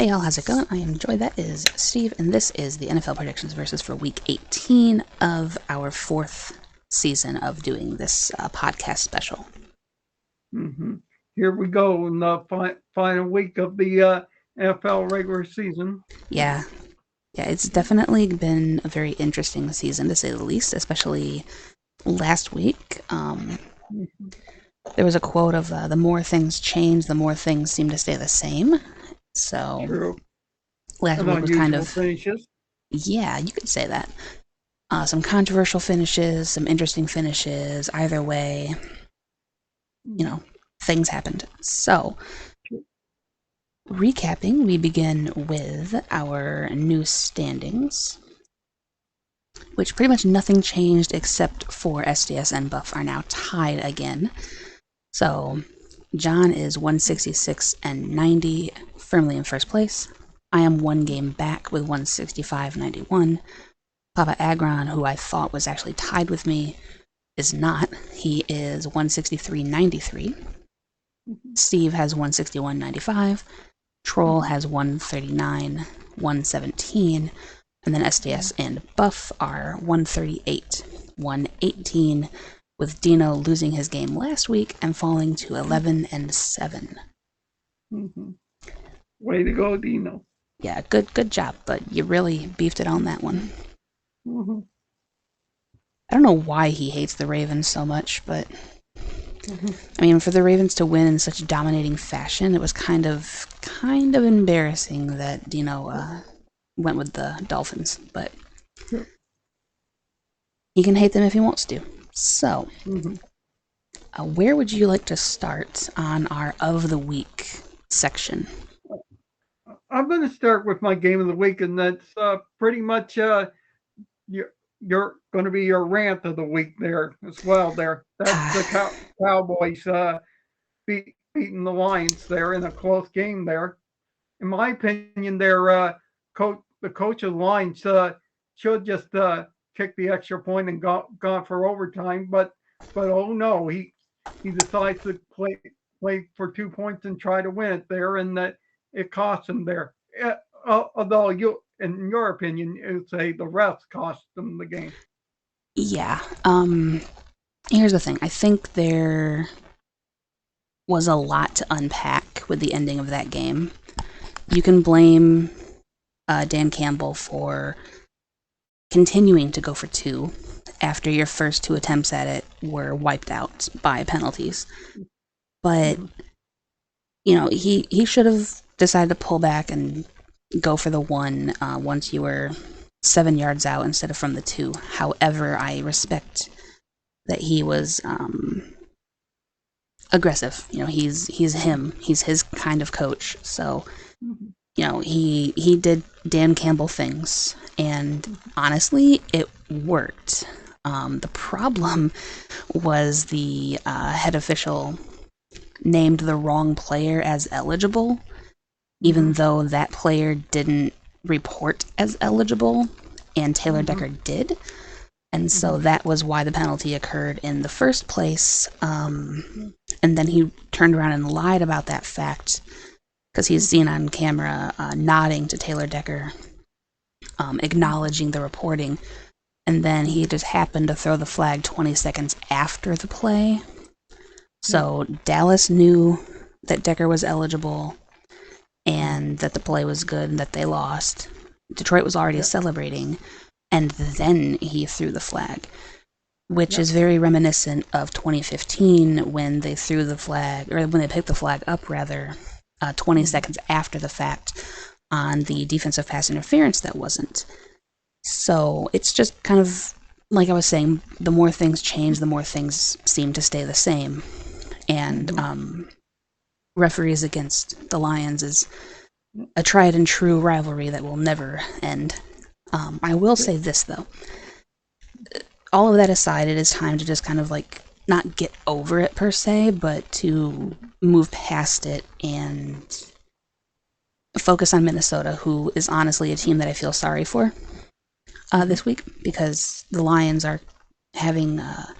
Hey y'all, how's it going? I am Joy, that is Steve, and this is the NFL predictions versus for week 18 of our 4th season of doing this podcast special. Here we go in the final week of the NFL regular season. Yeah, it's definitely been a very interesting season to say the least, especially last week. There was a quote of the more things change, the more things seem to stay the same. So True. last week was kind of finishes. Yeah, you could say that. Some controversial finishes, some interesting finishes. Either way, things happened. So, recapping, we begin with our new standings, which pretty much nothing changed except for SDS and Buff are now tied again. So, John is 166 and 90, firmly in first place. I am one game back with 165.91. Papa Agron, who I thought was actually tied with me, is not. He is 163.93. Steve has 161.95. Troll has 139.117. And then SDS and Buff are 138.118, with Dino losing his game last week and falling to 11-7. Way to go, Dino. Yeah, good job, but you really beefed it on that one. I don't know why he hates the Ravens so much, but I mean, for the Ravens to win in such dominating fashion, it was kind of embarrassing that Dino went with the Dolphins, but he can hate them if he wants to. So, where would you like to start on our of the week section? I'm going to start with my game of the week, and that's pretty much you're going to be your rant of the week there as well. There, that's the Cowboys beating the Lions there in a close game. There, in my opinion, the coach of the Lions should just kick the extra point and gone for overtime. But oh no, he decides to play for 2 points and try to win it there, and that it cost him there. Although in your opinion, you would say the refs cost them the game. Yeah. Here's the thing. I think there was a lot to unpack with the ending of that game. You can blame Dan Campbell for continuing to go for 2 after your first 2 attempts at it were wiped out by penalties. But, he should have decided to pull back and go for the 1 once you were 7 yards out instead of from the 2. However, I respect that he was aggressive. He's him. He's his kind of coach. So, he did Dan Campbell things, and honestly, it worked. The problem was the head official named the wrong player as eligible, even though that player didn't report as eligible, and Taylor Decker did. And so that was why the penalty occurred in the first place. And then he turned around and lied about that fact, because he's seen on camera nodding to Taylor Decker, acknowledging the reporting. And then he just happened to throw the flag 20 seconds after the play. So Dallas knew that Decker was eligible and that the play was good and that they lost. Detroit was already celebrating, and then he threw the flag, which is very reminiscent of 2015 when they threw the flag, or when they picked the flag up, rather, 20 seconds after the fact on the defensive pass interference that wasn't. So it's just kind of, like I was saying, the more things change, the more things seem to stay the same. And referees against the Lions is a tried and true rivalry that will never end. I will say this, though. All of that aside, it is time to just kind of not get over it per se, but to move past it and focus on Minnesota, who is honestly a team that I feel sorry for this week, because the Lions are having a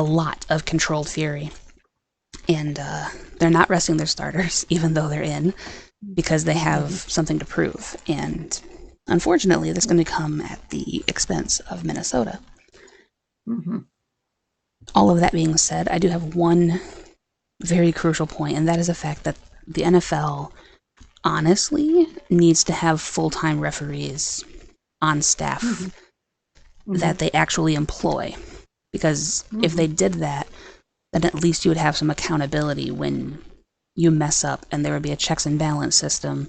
lot of controlled fury. And they're not resting their starters, even though they're in. because they have something to prove. And unfortunately, that's going to come at the expense of Minnesota. All of that being said, I do have one very crucial point, and that is the fact that the NFL honestly needs to have full-time referees on staff that they actually employ. Because if they did that, then at least you would have some accountability when you mess up, and there would be a checks and balance system,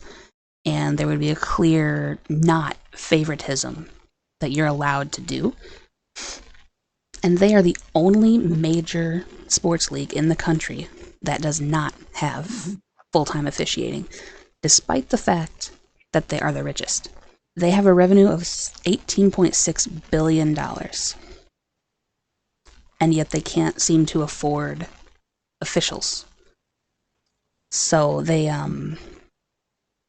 and there would be a clear not favoritism that you're allowed to do. And they are the only major sports league in the country that does not have full-time officiating, despite the fact that they are the richest. They have a revenue of $18.6 billion. And yet they can't seem to afford officials. So they have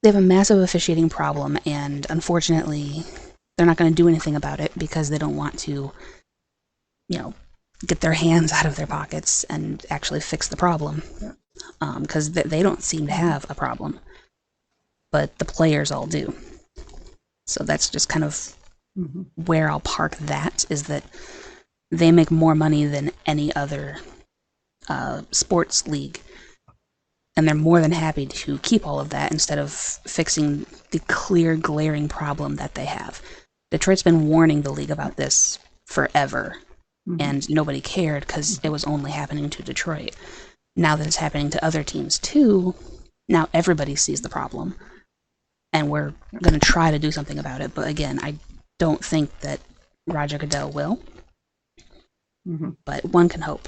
a massive officiating problem, and unfortunately, they're not going to do anything about it because they don't want to, get their hands out of their pockets and actually fix the problem. Because they don't seem to have a problem, but the players all do. So that's just kind of where I'll park that, is that they make more money than any other sports league. And they're more than happy to keep all of that instead of fixing the clear, glaring problem that they have. Detroit's been warning the league about this forever, and nobody cared because it was only happening to Detroit. Now that it's happening to other teams too, now everybody sees the problem. And we're going to try to do something about it. But again, I don't think that Roger Goodell will. But one can hope.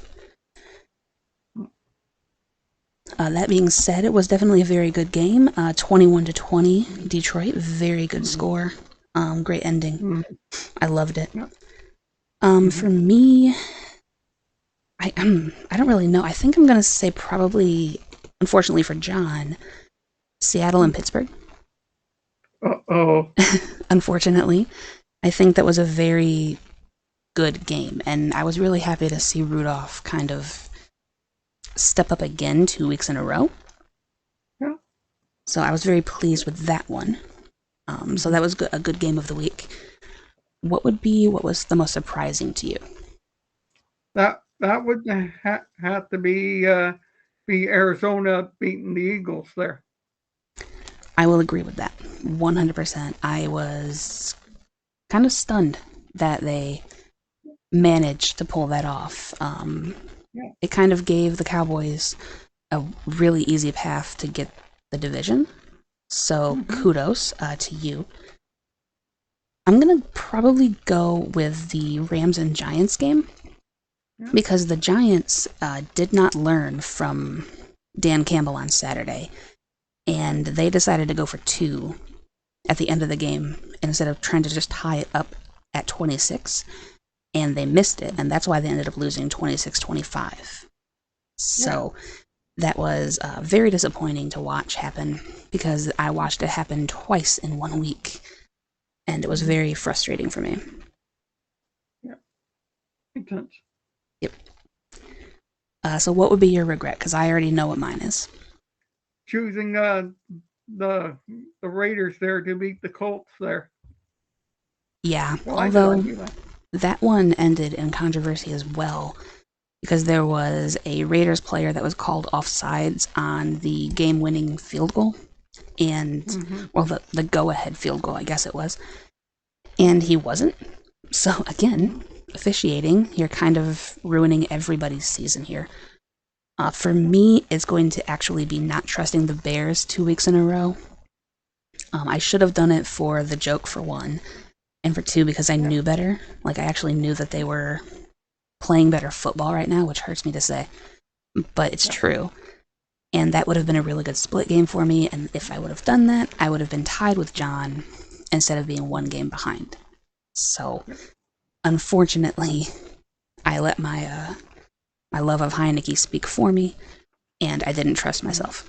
That being said, it was definitely a very good game. 21-20, Detroit. Very good score. Great ending. I loved it. For me, I don't really know. I think I'm going to say probably, unfortunately for John, Seattle and Pittsburgh. Unfortunately, I think that was a very good game, and I was really happy to see Rudolph kind of step up again 2 weeks in a row. So I was very pleased with that one. So that was a good game of the week. What was the most surprising to you? That would have to be Arizona beating the Eagles there. I will agree with that 100%. I was kind of stunned that they managed to pull that off. It kind of gave the Cowboys a really easy path to get the division. So kudos to you. I'm going to probably go with the Rams and Giants game because the Giants did not learn from Dan Campbell on Saturday, and they decided to go for 2 at the end of the game instead of trying to just tie it up at 26, and they missed it, and that's why they ended up losing 26-25. So that was very disappointing to watch happen because I watched it happen twice in 1 week, and it was very frustrating for me. Makes sense. Yep. So what would be your regret? Because I already know what mine is. Choosing the Raiders there to beat the Colts there. Yeah, although that one ended in controversy as well, because there was a Raiders player that was called offsides on the game-winning field goal, and well, the go-ahead field goal, I guess it was, and he wasn't. So again, officiating, you're kind of ruining everybody's season here. For me, it's going to actually be not trusting the Bears 2 weeks in a row. I should have done it for the joke, for one, and for two, because I knew better. Like, I actually knew that they were playing better football right now, which hurts me to say, but it's true. And that would have been a really good split game for me, and if I would have done that, I would have been tied with John instead of being 1 game behind. So, unfortunately, I let my love of Heineke speak for me, and I didn't trust myself.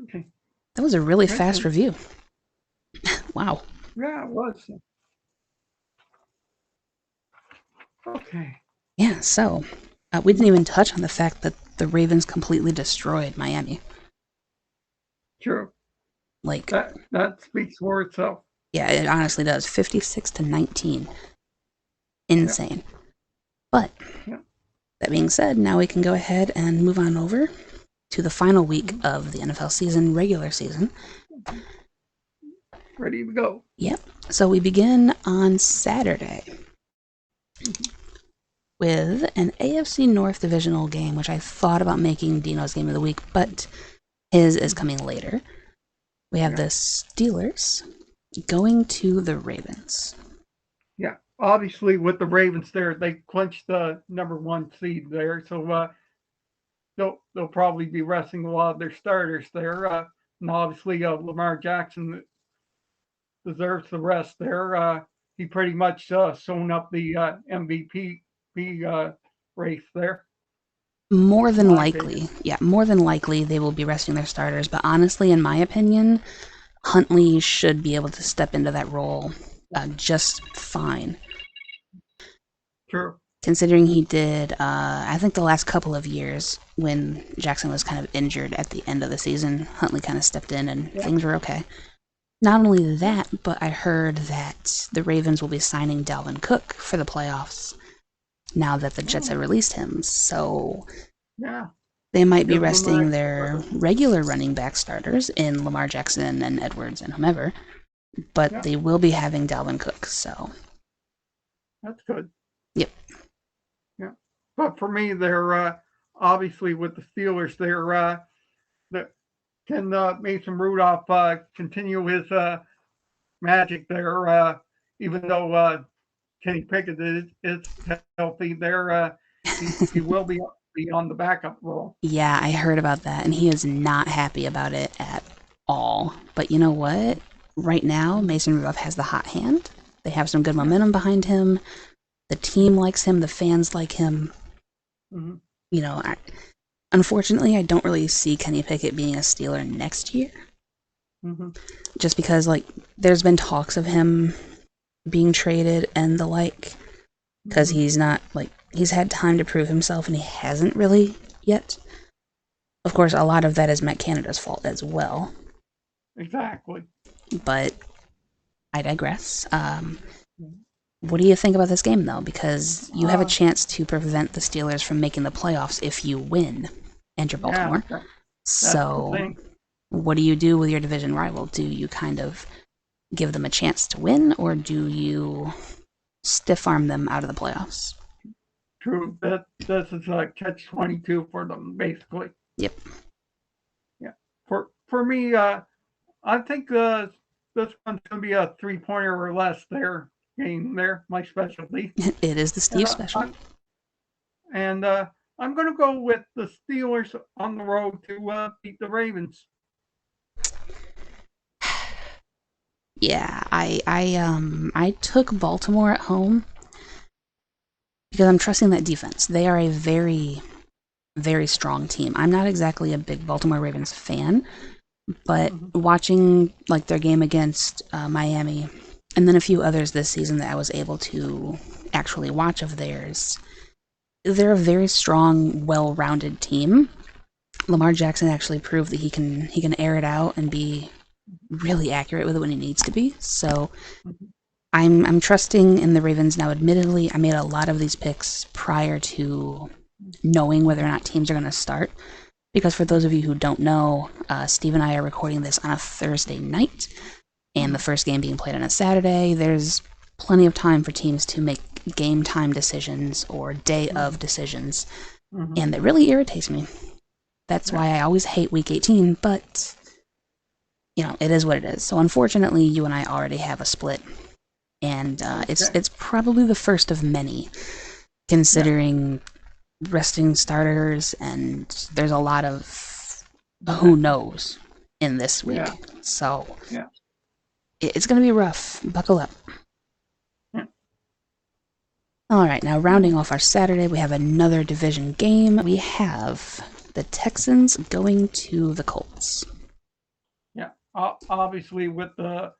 Okay. That was a really fast review. Wow. Yeah, it was. Okay. Yeah, so we didn't even touch on the fact that the Ravens completely destroyed Miami. True. Like, that speaks for itself. yeah, it honestly does. 56-19. Insane. Yeah. But that being said, now we can go ahead and move on over to the final week of the NFL season, regular season. Ready to go. Yep. So we begin on Saturday with an AFC North divisional game, which I thought about making Dino's game of the week, but his is coming later. We have the Steelers going to the Ravens. Yeah, obviously with the Ravens there, they clinched the #1 seed there, so they'll probably be resting a lot of their starters there. And obviously Lamar Jackson deserves the rest there. He pretty much sewn up the MVP race there. More than likely, more than likely they will be resting their starters. But honestly, in my opinion, Huntley should be able to step into that role just fine. True. Considering he did, I think the last couple of years when Jackson was kind of injured at the end of the season, Huntley kind of stepped in and things were okay. Not only that, but I heard that the Ravens will be signing Dalvin Cook for the playoffs now that the Jets have released him. So they might be resting their regular running back starters in Lamar Jackson and Edwards and whomever, but they will be having Dalvin Cook. So that's good. Yep. Yeah, but for me, they're obviously with the Steelers. Can Mason Rudolph continue his magic there? Even though Kenny Pickett is healthy there, he will be on the backup role. Yeah, I heard about that, and he is not happy about it at all. But you know what? Right now, Mason Rudolph has the hot hand. They have some good momentum behind him. The team likes him. The fans like him. Mm-hmm. You know, unfortunately, I don't really see Kenny Pickett being a Steeler next year. Mm-hmm. Just because, like, there's been talks of him being traded and the like, because he's not, like, he's had time to prove himself and he hasn't really yet. Of course, a lot of that is Matt Canada's fault as well. Exactly. But I digress. What do you think about this game, though? Because you have a chance to prevent the Steelers from making the playoffs if you win, and you're Baltimore. So what do you do with your division rival? Do you kind of give them a chance to win, or do you stiff-arm them out of the playoffs? True. This is a catch-22 for them, basically. Yep. Yeah. For me, I think this one's going to be a 3-pointer or less there. Game there, my specialty. It is the Steve special. And I'm going to go with the Steelers on the road to beat the Ravens. Yeah, I took Baltimore at home because I'm trusting that defense. They are a very, very strong team. I'm not exactly a big Baltimore Ravens fan, but watching like their game against Miami and then a few others this season that I was able to actually watch of theirs, they're a very strong, well-rounded team. Lamar Jackson actually proved that he can air it out and be really accurate with it when he needs to be. So I'm trusting in the Ravens now. Admittedly, I made a lot of these picks prior to knowing whether or not teams are going to start. Because for those of you who don't know, Steve and I are recording this on a Thursday night, and the first game being played on a Saturday. There's plenty of time for teams to make game time decisions or day of decisions, and that really irritates me. That's why I always hate Week 18, but, you know, it is what it is. So unfortunately, you and I already have a split, and it's probably the first of many, considering resting starters, and there's a lot of who knows in this week. So it's going to be rough. Buckle up. All right, now rounding off our Saturday, we have another division game. We have the Texans going to the Colts. Yeah, obviously with the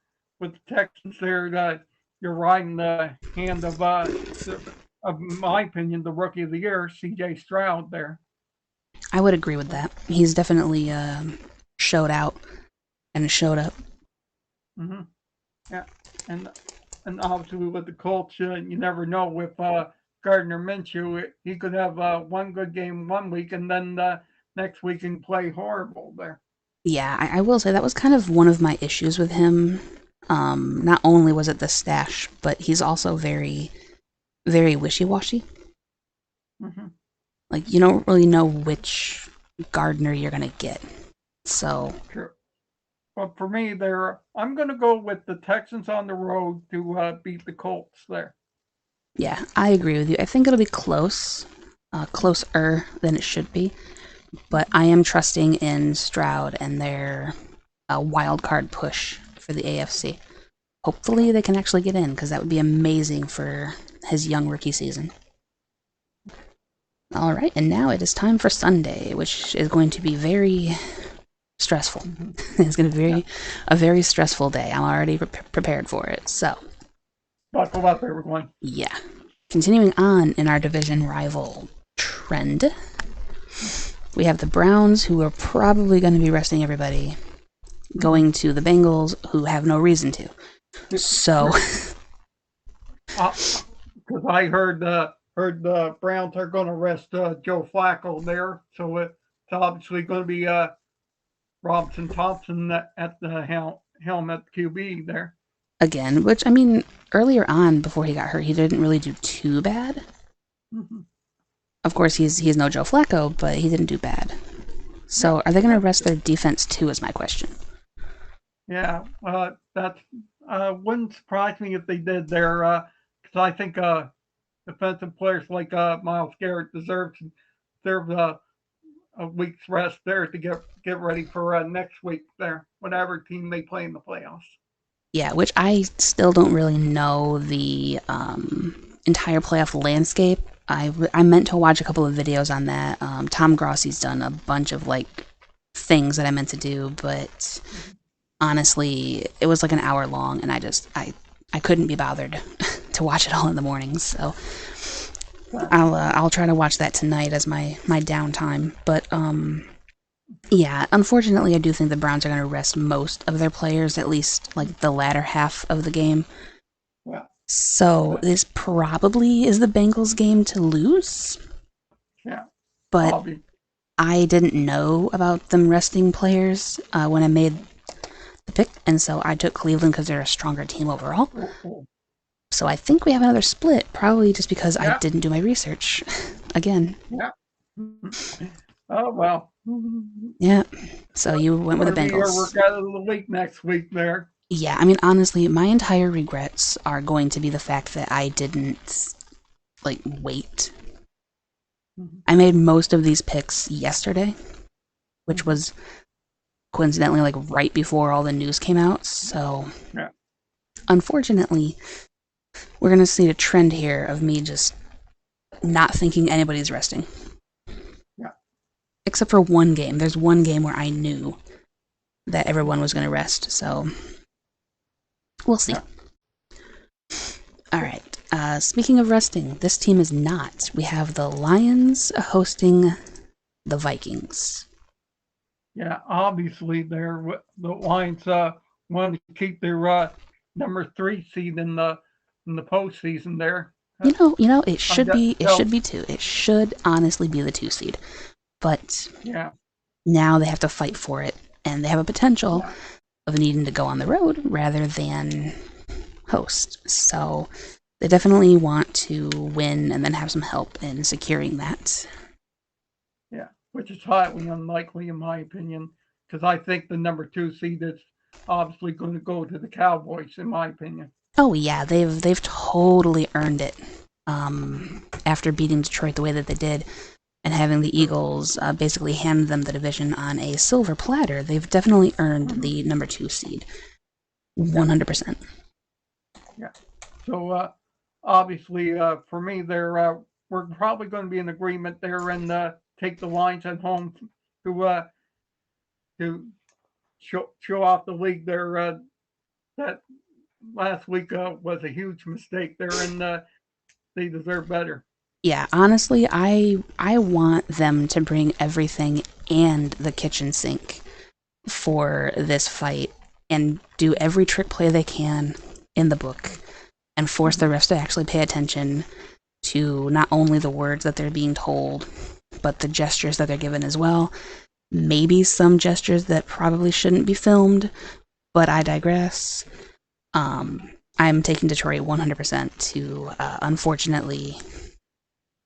Texans there, you're riding the hand of my opinion, the rookie of the year, C.J. Stroud there. I would agree with that. He's definitely showed out and it showed up. Mm-hmm. Yeah, and obviously with the Colts, you never know with Gardner Minshew. He could have one good game one week, and then next week he can play horrible there. Yeah, I will say that was kind of one of my issues with him. Not only was it the stash, but he's also very, very wishy-washy. Mm-hmm. Like, you don't really know which Gardner you're gonna get. So, Sure. But for me, I'm going to go with the Texans on the road to beat the Colts there. yeah, I agree with you. I think it'll be close, closer than it should be. But I am trusting in Stroud and their wild card push for the AFC. Hopefully they can actually get in, because that would be amazing for his young rookie season. All right, and now it is time for Sunday, which is going to be very stressful. It's going to be a very stressful day. I'm already prepared for it. So, buckle up, everyone. Yeah. Continuing on in our division rival trend, we have the Browns, who are probably going to be resting everybody, going to the Bengals, who have no reason to. So, because I heard the Browns are going to rest Joe Flacco there, so it's obviously going to be Robinson Thompson at the helm at the QB there. Again, which, I mean, earlier on, before he got hurt, he didn't really do too bad. Mm-hmm. Of course, he's no Joe Flacco, but he didn't do bad. So, are they going to rest their defense too, is my question. Yeah, that wouldn't surprise me if they did there, because I think defensive players like Myles Garrett deserve a week's rest there to get ready for next week there, whatever team they play in the playoffs. Yeah, which I still don't really know the entire playoff landscape. I meant to watch a couple of videos on that. Tom Grossi's done a bunch of things that I meant to do, but honestly, it was like an hour long, and I couldn't be bothered to watch it all in the mornings. So I'll try to watch that tonight as my downtime. But yeah, unfortunately, I do think the Browns are going to rest most of their players, at least the latter half of the game. Yeah. So this probably is the Bengals game to lose. Yeah. But I didn't know about them resting players when I made the pick, and so I took Cleveland because they're a stronger team overall. So I think we have another split, probably just because I didn't do my research again. Yeah. Oh, well. Yeah. So you went with the Bengals. Your regret of the week next week there. Yeah, I mean, honestly, my entire regrets are going to be the fact that I didn't, wait. I made most of these picks yesterday, which was coincidentally, right before all the news came out. So, unfortunately, we're going to see a trend here of me just not thinking anybody's resting. Yeah. Except for one game. There's one game where I knew that everyone was going to rest, so we'll see. All right. Speaking of resting, this team is not. We have the Lions hosting the Vikings. Yeah, obviously, the Lions want to keep their number 3 seed in the postseason there. You know, it should be 2. It should honestly be the 2 seed, but now they have to fight for it, and they have a potential of needing to go on the road rather than host. So they definitely want to win and then have some help in securing that. Yeah, which is highly unlikely in my opinion, because I think the number 2 seed is obviously going to go to the Cowboys, in my opinion. Oh yeah, they've totally earned it. After beating Detroit the way that they did, and having the Eagles basically hand them the division on a silver platter, they've definitely earned the number 2 seed. 100%. Yeah. So obviously, for me, we're probably going to be in agreement there and take the Lions at home to show off the league there. That last week was a huge mistake there, and they deserve better. Yeah, honestly, I want them to bring everything and the kitchen sink for this fight and do every trick play they can in the book and force the refs to actually pay attention to not only the words that they're being told, but the gestures that they're given as well. Maybe some gestures that probably shouldn't be filmed, but I digress. I'm taking Detroit 100% to, unfortunately,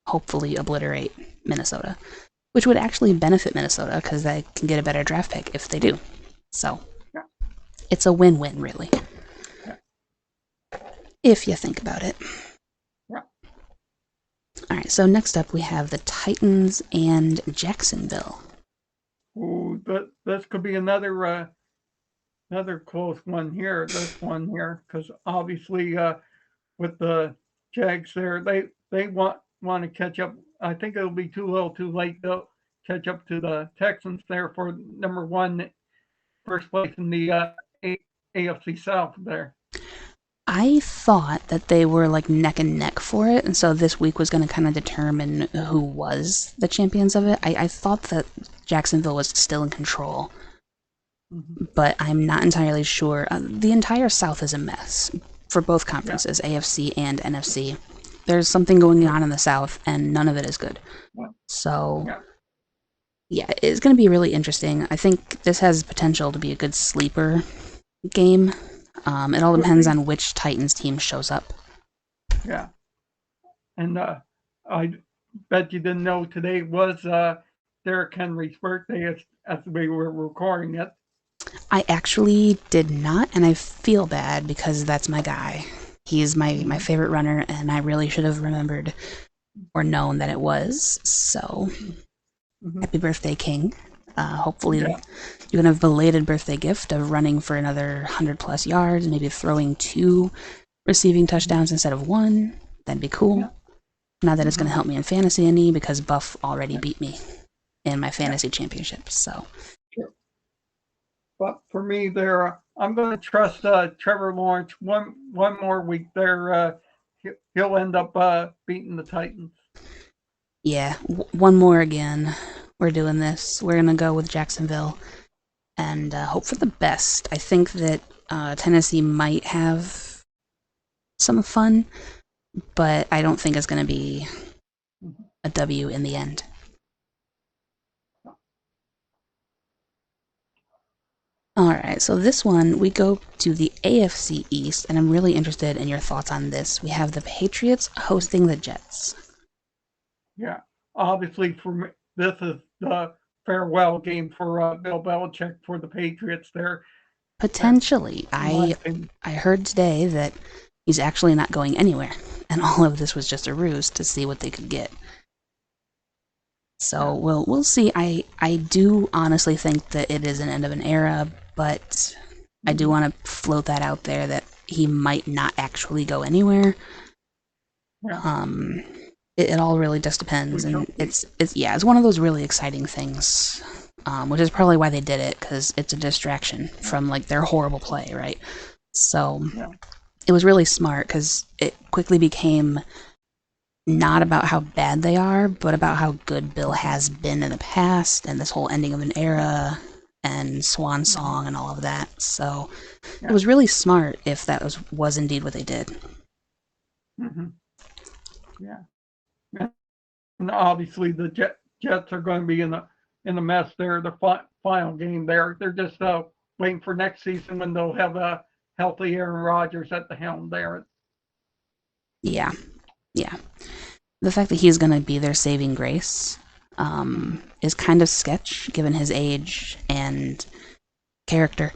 hopefully obliterate Minnesota, which would actually benefit Minnesota because they can get a better draft pick if they do. So it's a win-win, really, if you think about it. All right, so next up we have the Titans and Jacksonville. Ooh, this could be another close one here. This one here, because obviously with the Jags there, they want to catch up. I think it'll be too little, too late to catch up to the Texans there for number one, first place in the AFC South there. I thought that they were like neck and neck for it, and so this week was going to kind of determine who was the champions of it. I thought that Jacksonville was still in control, but I'm not entirely sure. The entire South is a mess for both conferences, AFC and NFC. There's something going on in the South, and none of it is good. So, yeah, it's going to be really interesting. I think this has potential to be a good sleeper game. It all depends on which Titans team shows up. Yeah. And I bet you didn't know today was Derrick Henry's birthday as we were recording it. I actually did not, and I feel bad because that's my guy. He's my favorite runner, and I really should have remembered or known that it was. So, happy birthday, King. Hopefully you can have a belated birthday gift of running for another 100+ yards, maybe throwing 2 receiving touchdowns instead of 1. That'd be cool. Not that it's going to help me in fantasy any, because Buff already beat me in my fantasy championship. So, but for me, there, I'm going to trust Trevor Lawrence one more week. There, he'll end up beating the Titans. Yeah, one more again. We're doing this. We're going to go with Jacksonville and hope for the best. I think that Tennessee might have some fun, but I don't think it's going to be a W in the end. Alright, so this one, we go to the AFC East, and I'm really interested in your thoughts on this. We have the Patriots hosting the Jets. Yeah, obviously for me, this is the farewell game for Bill Belichick for the Patriots there. Potentially. I heard today that he's actually not going anywhere, and all of this was just a ruse to see what they could get. So we'll see. I do honestly think that it is an end of an era, but I do want to float that out there that he might not actually go anywhere. It all really just depends, and it's one of those really exciting things, which is probably why they did it, because it's a distraction from like their horrible play, right? So it was really smart because it quickly became not about how bad they are, but about how good Bill has been in the past, and this whole ending of an era and swan song and all of that. So it was really smart if that was indeed what they did. And obviously the Jets are going to be in the mess there. The final game there, they're just waiting for next season when they'll have a healthy Aaron Rodgers at the helm there. Yeah. The fact that he's going to be their saving grace is kind of sketch, given his age and character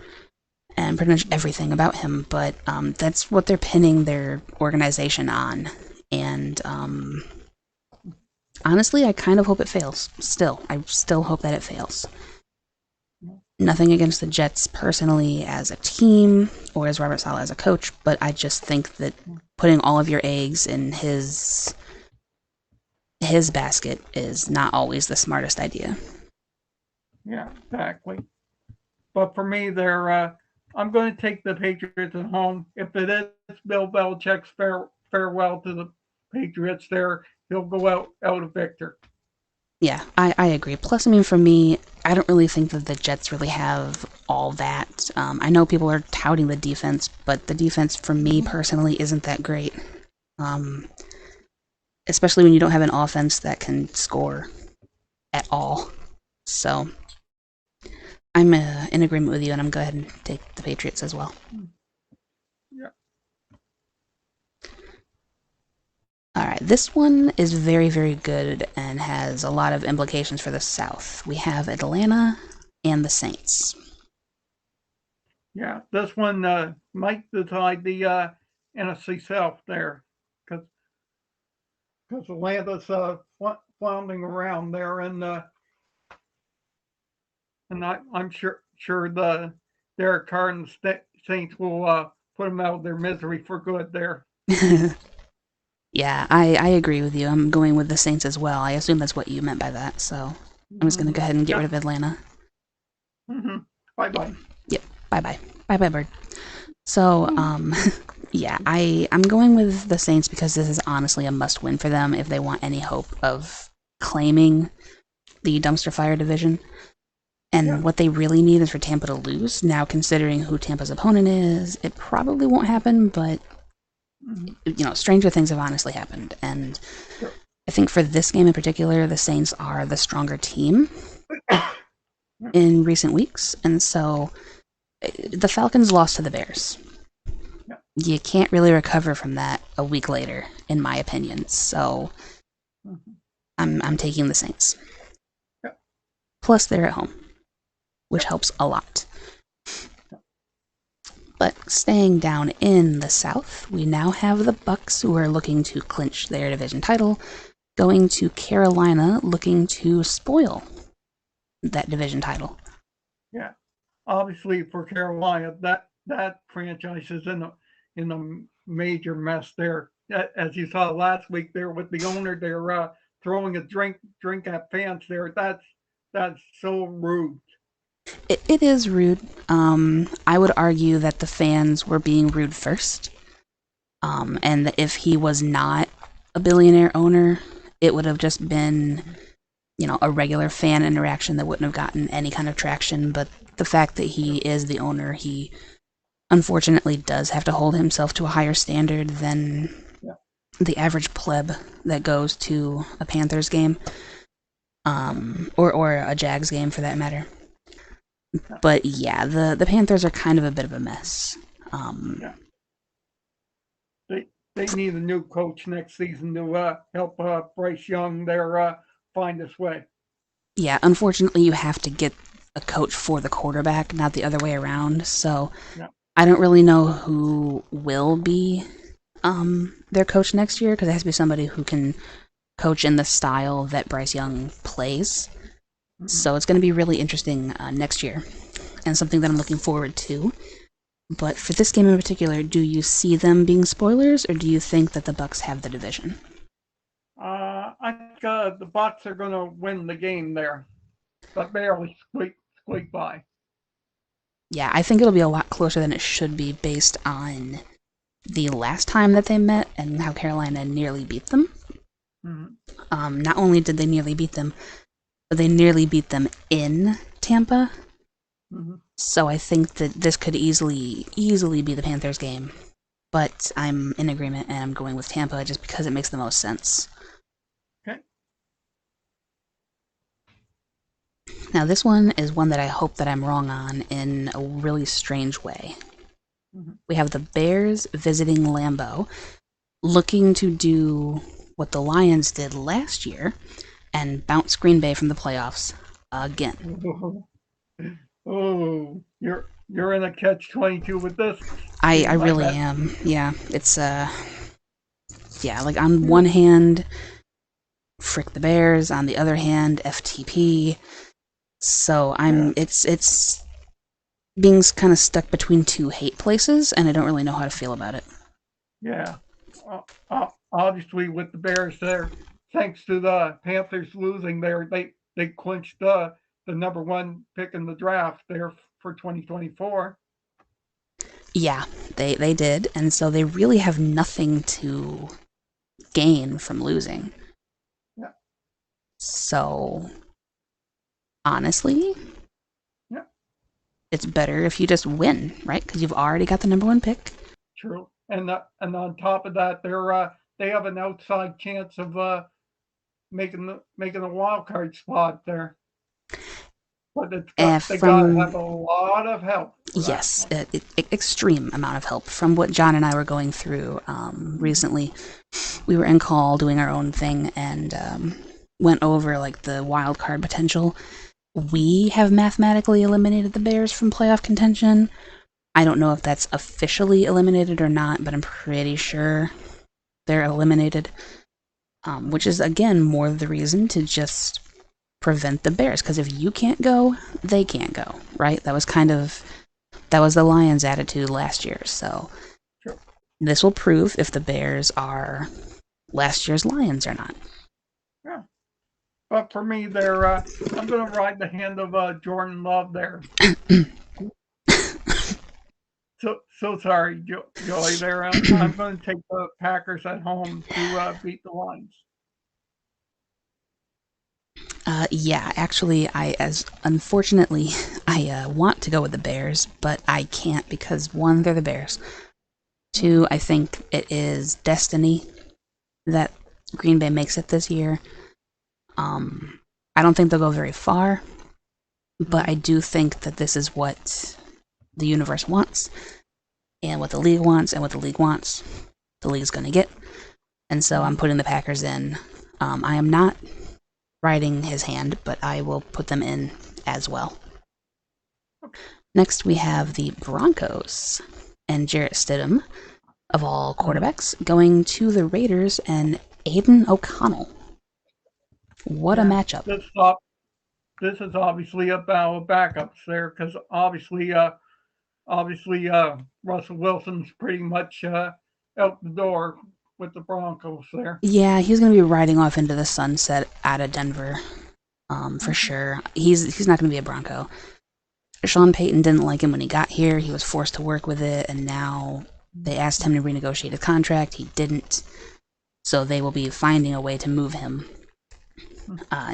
and pretty much everything about him. But that's what they're pinning their organization on. And honestly, I kind of hope it fails. I still hope that it fails. Nothing against the Jets personally as a team or as Robert Saleh as a coach, but I just think that putting all of your eggs in his basket is not always the smartest idea. Yeah, exactly. But for me, I'm going to take the Patriots at home. If it is Bill Belichick's farewell to the Patriots there, he'll go out a victor. Yeah, I agree. Plus, I mean, for me, I don't really think that the Jets really have all that. I know people are touting the defense, but the defense for me personally isn't that great. Um, Especially when you don't have an offense that can score at all. So I'm in agreement with you, and I'm going to go ahead and take the Patriots as well. Yeah. All right, this one is very, very good and has a lot of implications for the South. We have Atlanta and the Saints. Yeah, this one might decide the NFC South there, because Atlanta's floundering around there, and I'm sure the Derek Carr and the Saints will put them out of their misery for good there. Yeah, I agree with you. I'm going with the Saints as well. I assume that's what you meant by that, so I'm just going to go ahead and get rid of Atlanta. Bye-bye. Yep, bye-bye. Bye-bye, bird. So, yeah, I'm going with the Saints because this is honestly a must-win for them if they want any hope of claiming the dumpster fire division. And what they really need is for Tampa to lose. Now, considering who Tampa's opponent is, it probably won't happen, but, you know, stranger things have honestly happened. And I think for this game in particular, the Saints are the stronger team in recent weeks. And so the Falcons lost to the Bears. You can't really recover from that a week later, in my opinion. So I'm taking the Saints. Plus, they're at home, which helps a lot. But staying down in the South, we now have the Bucks, who are looking to clinch their division title, going to Carolina, looking to spoil that division title. Yeah, obviously for Carolina, that franchise is in a major mess there. As you saw last week there with the owner, they're throwing a drink at fans there. That's so rude. It is rude. I would argue that the fans were being rude first. And that if he was not a billionaire owner, it would have just been, you know, a regular fan interaction that wouldn't have gotten any kind of traction. But the fact that he is the owner, he unfortunately does have to hold himself to a higher standard than the average pleb that goes to a Panthers game, or a Jags game for that matter. But yeah, the Panthers are kind of a bit of a mess. They need a new coach next season to help Bryce Young there find his way. Yeah, unfortunately, you have to get a coach for the quarterback, not the other way around. So I don't really know who will be their coach next year, because it has to be somebody who can coach in the style that Bryce Young plays. So it's going to be really interesting next year, and something that I'm looking forward to. But for this game in particular, do you see them being spoilers, or do you think that the Bucks have the division? I think the Bucks are going to win the game there, but barely squeak by. Yeah, I think it'll be a lot closer than it should be based on the last time that they met and how Carolina nearly beat them. Not only did they nearly beat them, but they nearly beat them in Tampa. So I think that this could easily be the Panthers game. But I'm in agreement, and I'm going with Tampa just because it makes the most sense. Okay. Now this one is one that I hope that I'm wrong on in a really strange way. We have the Bears visiting Lambeau, looking to do what the Lions did last year and bounce Green Bay from the playoffs again. Oh, you're in a catch-22 with this. I really am. Yeah, it's yeah, like on one hand, frick the Bears, on the other hand, FTP. So it's being kind of stuck between two hate places, and I don't really know how to feel about it. Yeah, obviously with the Bears there, thanks to the Panthers losing there, they clinched the number one pick in the draft there for 2024. Yeah, they did, and so they really have nothing to gain from losing. So, honestly, Yeah, it's better if you just win, right? Because you've already got the #1 pick. true. And on top of that, they have an outside chance of making the wild card spot there. But they gotta have a lot of help for yes, that. extreme amount of help. From what John and I were going through recently, we were in call doing our own thing and went over like the wild card potential. We have mathematically eliminated the Bears from playoff contention. I don't know if that's officially eliminated or not, but I'm pretty sure they're eliminated. Which is again more the reason to just prevent the Bears, because if you can't go, they can't go, right? That was the Lions' attitude last year. So Sure. This will prove if the Bears are last year's Lions or not. Yeah. But for me, I'm going to ride the hand of Jordan Love there. So sorry, Joey. There, I'm going to take the Packers at home to beat the Lions. Yeah, actually, unfortunately, I want to go with the Bears, but I can't because one, they're the Bears. Two, I think it is destiny that Green Bay makes it this year. I don't think they'll go very far, but I do think that this is what the universe wants, and what the league wants, and what the league wants, the league's going to get. And so I'm putting the Packers in. I am not riding his hand, but I will put them in as well. Next, we have the Broncos and Jarrett Stidham, of all quarterbacks, going to the Raiders and Aiden O'Connell. What a matchup. This is obviously about backups there, because obviously Russell Wilson's pretty much out the door with the Broncos there. Yeah, he's going to be riding off into the sunset out of Denver, for sure. He's not going to be a Bronco. Sean Payton didn't like him when he got here. He was forced to work with it, and now they asked him to renegotiate his contract. He didn't. So they will be finding a way to move him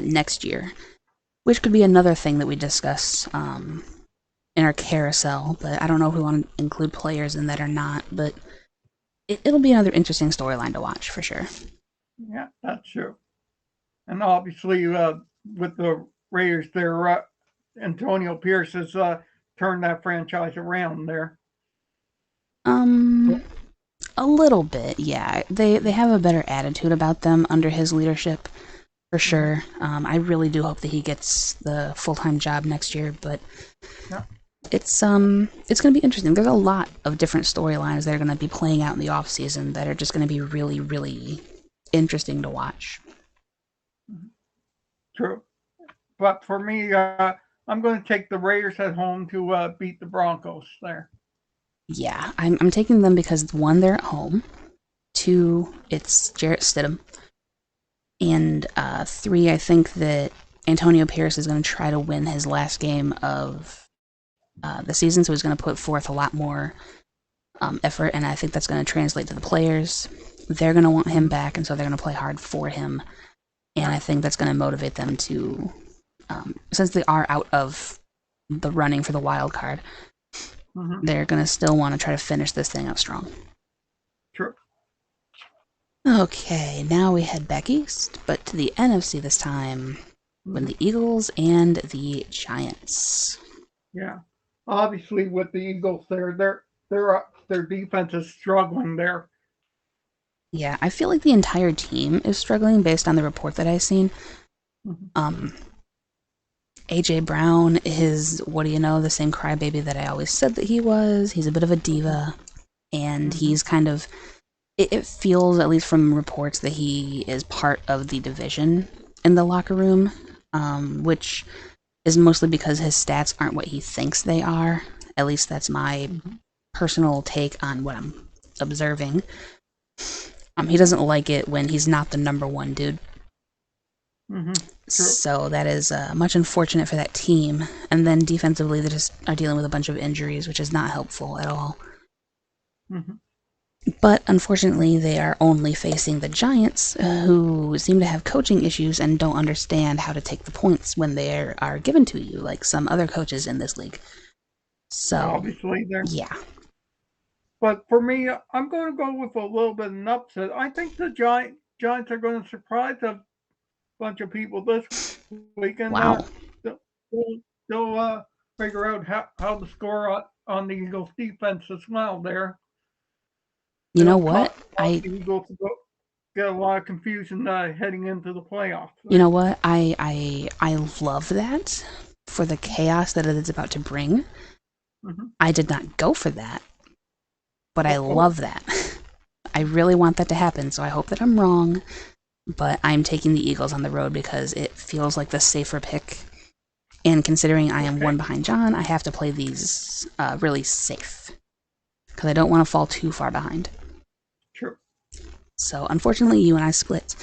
next year, which could be another thing that we discuss in our carousel. But I don't know if we want to include players in that or not. But it'll be another interesting storyline to watch for sure. Yeah, that's true. And obviously, with the Raiders, there, Antonio Pierce has turned that franchise around there. A little bit, yeah. They have a better attitude about them under his leadership, for sure. I really do hope that he gets the full-time job next year, but it's going to be interesting. There's a lot of different storylines that are going to be playing out in the off season that are just going to be really, really interesting to watch. True, but for me, I'm going to take the Raiders at home to beat the Broncos there. Yeah, I'm taking them because one, they're at home. Two, it's Jarrett Stidham. And three, I think that Antonio Pierce is going to try to win his last game of the season, so he's going to put forth a lot more effort, and I think that's going to translate to the players. They're going to want him back, and so they're going to play hard for him. And I think that's going to motivate them to, since they are out of the running for the wild card, they're going to still want to try to finish this thing out strong. True. Okay, now we head back east, but to the NFC this time, with the Eagles and the Giants. Yeah, obviously with the Eagles there, their defense is struggling there. Yeah, I feel like the entire team is struggling based on the report that I've seen. AJ Brown is, what do you know, the same crybaby that I always said that he was. He's a bit of a diva, and he's kind of, it feels, at least from reports, that he is part of the division in the locker room, which is mostly because his stats aren't what he thinks they are. At least that's my personal take on what I'm observing. He doesn't like it when he's not the #1 dude. So that is much unfortunate for that team. And then defensively, they just are dealing with a bunch of injuries, which is not helpful at all. But unfortunately, they are only facing the Giants, who seem to have coaching issues and don't understand how to take the points when they are given to you, like some other coaches in this league. So, obviously, there. Yeah. But for me, I'm going to go with a little bit of an upset. I think the Giants are going to surprise a bunch of people this weekend. Wow. They'll figure out how to score on the Eagles' defense as well there. You know what? The Eagles get a lot of confusion heading into the playoffs. You know what? I love that for the chaos that it is about to bring. I did not go for that, but I love that. I really want that to happen, so I hope that I'm wrong, but I'm taking the Eagles on the road because it feels like the safer pick. And considering I am one behind John, I have to play these really safe because I don't want to fall too far behind. Sure. So unfortunately, you and I split,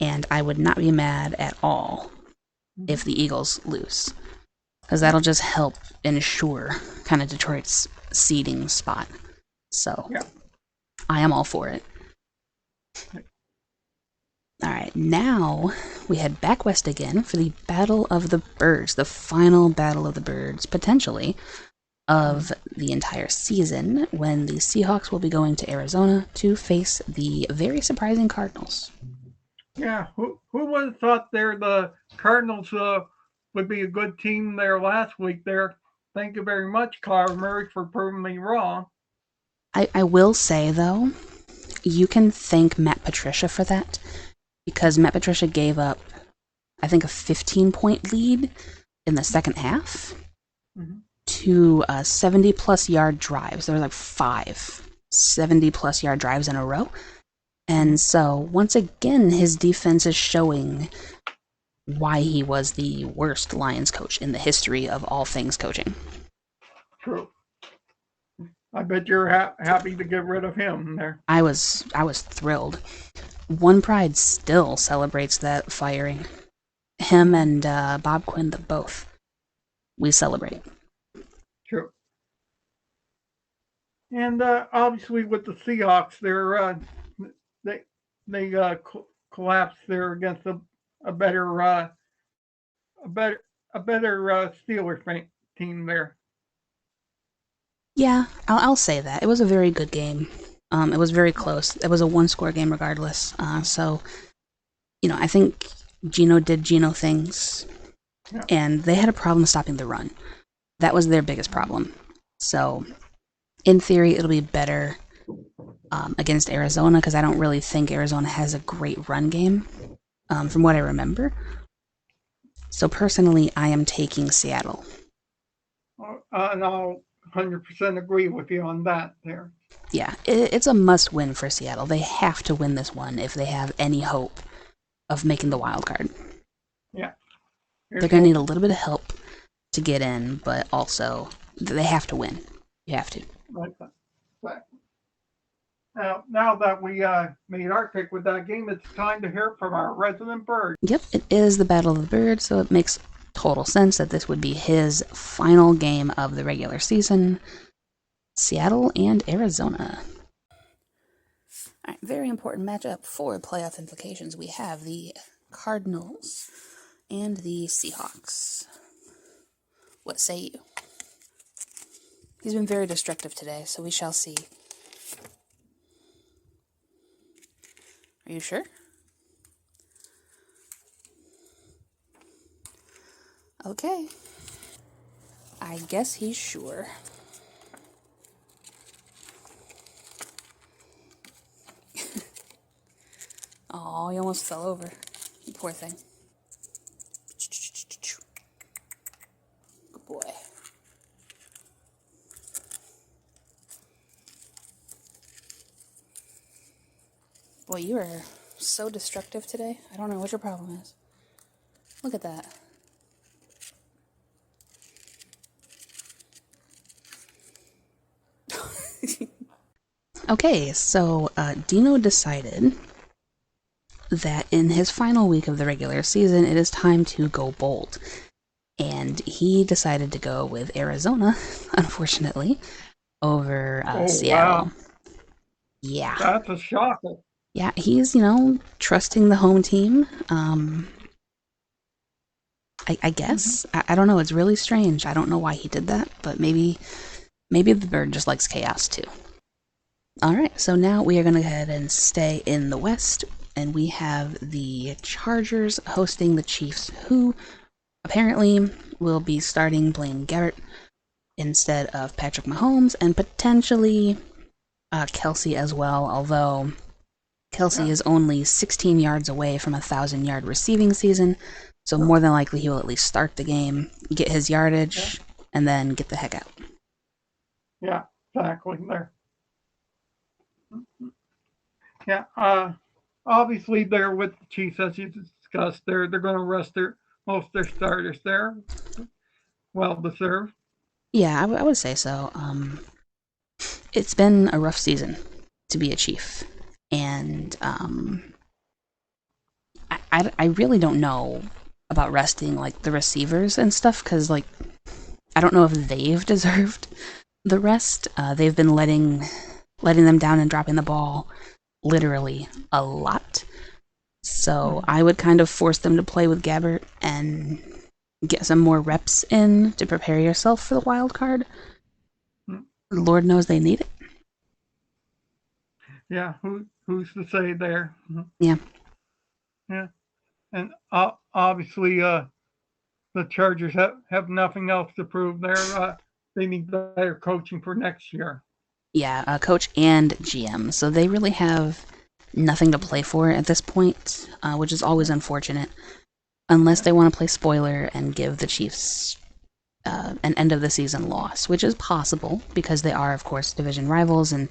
and I would not be mad at all if the Eagles lose, because that'll just help ensure kind of Detroit's seeding spot. So yeah. I am all for it. Alright, now we head back west again for the Battle of the Birds, the final Battle of the Birds, potentially, of the entire season, when the Seahawks will be going to Arizona to face the very surprising Cardinals. Yeah, who would have thought the Cardinals would be a good team there last week there. Thank you very much, Kyler Murray, for proving me wrong. I will say, though, you can thank Matt Patricia for that, because Matt Patricia gave up, I think, a 15-point lead in the second half to 70-plus yard drives. There were like 5 70-plus yard drives in a row. And so, once again, his defense is showing why he was the worst Lions coach in the history of all things coaching. True. I bet you're happy to get rid of him there. I was thrilled. One Pride still celebrates that firing. Him and Bob Quinn, both. We celebrate. True. And obviously with the Seahawks, they collapsed there against a better Steelers team there. Yeah, I'll say that. It was a very good game. It was very close. It was a one-score game regardless. So, I think Geno did Geno things, and they had a problem stopping the run. That was their biggest problem. So, in theory, it'll be better against Arizona, because I don't really think Arizona has a great run game, from what I remember. So, personally, I am taking Seattle. And I'll 100% agree with you on that there. Yeah, it's a must-win for Seattle. They have to win this one if they have any hope of making the wild card. Yeah. They're going to need a little bit of help to get in, but also they have to win. You have to. Right. Now that we made our pick with that game, it's time to hear from our resident bird. Yep, it is the Battle of the Birds, so it makes total sense that this would be his final game of the regular season. Seattle and Arizona. All right, very important matchup for playoff implications. We have the Cardinals and the Seahawks. What say you? He's been very destructive today, so we shall see. Are you sure? Okay. I guess he's sure. Oh, he almost fell over. Poor thing. Good boy. Boy, you are so destructive today. I don't know what your problem is. Look at that. Okay, so Dino decided that in his final week of the regular season, it is time to go bold. And he decided to go with Arizona, unfortunately, over Seattle. Wow. Yeah. That's a shocker. Yeah, he's, trusting the home team. I guess. I don't know. It's really strange. I don't know why he did that, but maybe the bird just likes chaos too. Alright, so now we are going to go ahead and stay in the West, and we have the Chargers hosting the Chiefs, who apparently will be starting Blaine Gabbert instead of Patrick Mahomes, and potentially Kelsey as well, although Kelsey is only 16 yards away from a 1,000-yard receiving season, so more than likely he will at least start the game, get his yardage, and then get the heck out. Yeah, exactly there. Yeah, obviously they're with the Chiefs, as you discussed. They're going to rest most of their starters there. Well deserved. Yeah, I would say so. It's been a rough season to be a Chief, and I really don't know about resting like the receivers and stuff, because like I don't know if they've deserved the rest. They've been letting them down and dropping the ball literally a lot. So I would kind of force them to play with Gabbert and get some more reps in to prepare yourself for the wild card. Lord knows they need it. Yeah, who's to say there? Yeah. Yeah, and obviously the Chargers have nothing else to prove there. They need better coaching for next year. Yeah, coach and GM. So they really have nothing to play for at this point, which is always unfortunate. Unless they want to play spoiler and give the Chiefs an end of the season loss, which is possible because they are, of course, division rivals. And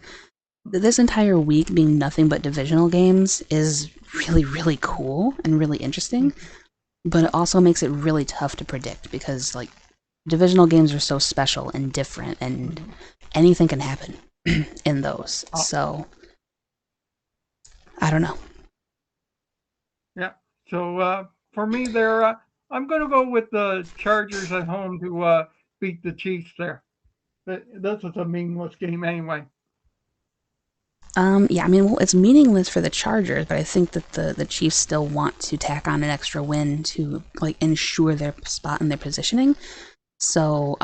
this entire week being nothing but divisional games is really, really cool and really interesting. But it also makes it really tough to predict because, like, divisional games are so special and different, and anything can happen in those. So, I don't know. Yeah. So for me, there, I'm going to go with the Chargers at home to beat the Chiefs there. This is a meaningless game anyway. Yeah, I mean, well, it's meaningless for the Chargers, but I think that the Chiefs still want to tack on an extra win to like ensure their spot in their positioning. So,